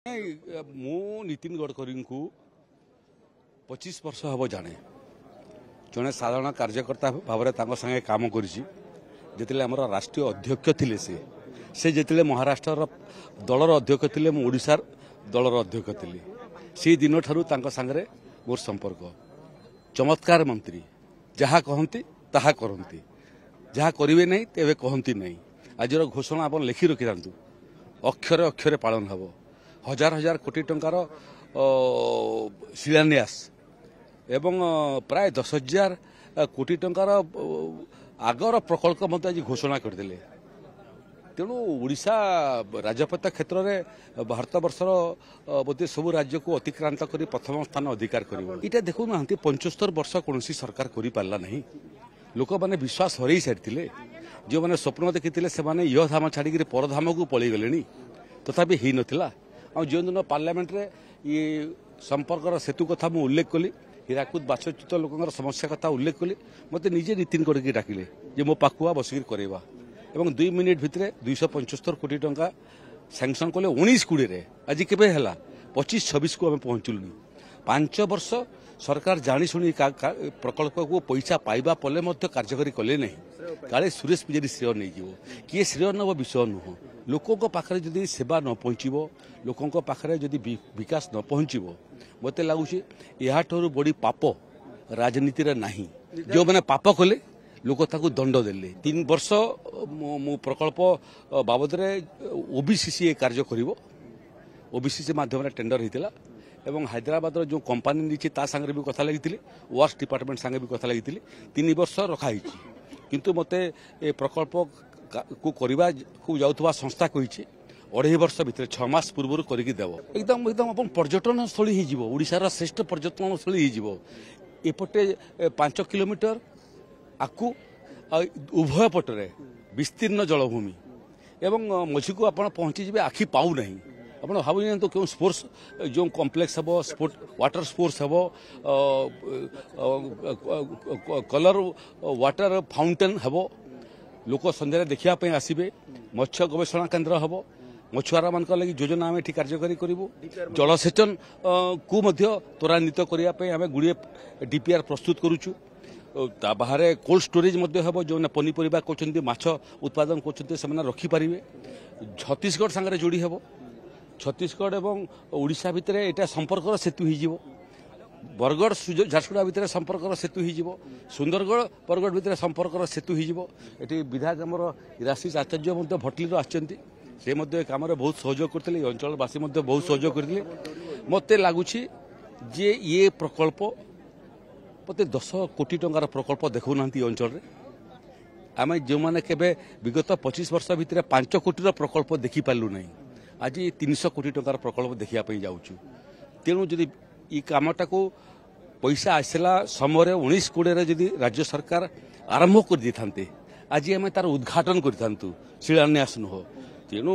मु नितिन गडकरी को 25 वर्ष हम जाने जड़े साधारण कार्यकर्ता भाव में संगे काम करते आम राष्ट्रीय अध्यक्ष थे से जिते महाराष्ट्र दलर अध्यक्ष थे ओडिशार दलर अध्यक्ष थी से दिन ठारू सांगे मोर संपर्क चमत्कार मंत्री जहाँ कहती ताहा करती जहाँ करेंगे नहीं तेरे कहती नहीं आज घोषणा आप लिखि रखी था अक्षरे अक्षरे पालन हम हजार हजार कोटी टंकार शिलान्यास एवं प्राय 10,000 कोटी टंकार आगर प्रकल्प मत आज घोषणा करते तेणु ओडिशा राजपथ क्षेत्र में भारत वर्षर बोधे सब राज्य को अतिक्रांत कर प्रथम स्थान अधिकार कर देखु ना 75 वर्ष कौन सरकार कर पारा नहीं लोक मैंने विश्वास हरई सारी जो मैंने स्वप्न देखी से यह धाम छाड़ी परधाम को पलि गले तथापि हो नाला जो दिन पार्लियामेंट रे ये संपर्कर सेतु कथा मुझे उल्लेख कली हीराकुद बासच्युत लोक समस्या कथा उल्लेख कली मत निजे नितिन करके डाकिले जे मो पाखुआ बसिक करवा एवं 2 मिनिट भितर 275 कोटी टंका सैंक्शन कले 19-20 आज केबे हला 25-26 को आम पहुंचलुनी 5 वर्ष सरकार जाशुणी प्रकल्प को पैसा पाइबा पले कार्यकारी कले नहीं काले सुरेश पुजारी श्रेय नहीं किए श्रेय नब विषय नुह लोकों पाखे जदि सेवा न पहुँचो लोकों पाखे जदि विकास न पहुँचो मत लगुच या बड़ी पाप राजनीति ना जो मैंने पाप कले लोक ताकू दंड देले 3 वर्ष मु प्रकल्प बाबद ओबीसी कार्य कर ओबीसी माध्यम टेंडर होता एवं हैदराबाद जो कंपनी नीचे ता संगे भी कथा लगी वर्क्स डिपार्टमेंट संगे भी कथा लगी 3 वर्ष रखाई किंतु मते ए प्रकल्प को करवा को जाउथबा संस्था कही 2.5 वर्ष भितर 6 मास पूर्व करके देव एकदम एकदम अपन पर्यटन स्थली हो ओडिशार श्रेष्ठ पर्यटन स्थली हो एपटे 5 किलोमीटर आकु उभय पटरे विस्तीर्ण जलभूमि एवं मझी को आप पहुंची जी आखि पाऊ नहीं आप भाव तो क्यों स्पोर्ट्स जो कॉम्प्लेक्स हम स्पोर्ट वाटर स्पोर्ट्स हम कलर वाटर फाउंटेन हम लोक संध्यारे देखापी आसबे मत्स्य गवेषणा केन्द्र हम मछुआरा मान लगी योजना आम ये कार्यकारी करूँ जलसेचन को त्वरान्वित करने गुड़िए डीपीआर प्रस्तुत करुचु बाहर कोल्ड स्टोरेज हम जो पनीपरिया कहते माछ उत्पादन कर रखिपारे छत्तीसगढ़ सांगे जोड़ी हम छत्तीसगढ़ एवं ओडिशा भितर यहाँ संपर्क सेतु हो बरगढ़ झारसुगुड़ा भितर संपर्क सेतु हो सुंदरगढ़ बरगढ़ भितर संपर्क सेतु हो विधायक आमर इराशीष आचार्य भटली आसछन्ति से काम बहुत सहयोग करते अंचलवासी बहुत सहयोग करते मत लगुच जे ये प्रकल्प मत 10 कोटी टंकार प्रकल्प देखुना अंचल आम जो मैंने केबे विगत 25 वर्ष भितर 5 कोटी प्रकल्प देखी पार्लु ना आज 300 कोटी टंकार प्रकल्प देखापी जाऊँ तेणु जदि ये कामटा को पैसा आसला समय 19-20 जदि राज्य सरकार आरंभ कर दे था आज आम तार उद्घाटन करूँ शिलान्यास नुह तेणु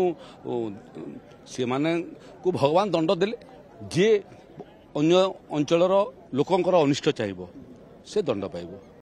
से माने को भगवान दंड देले जे अन्य अंचलर लोकंकर अनिष्ट चाहिए से दंड पाइब।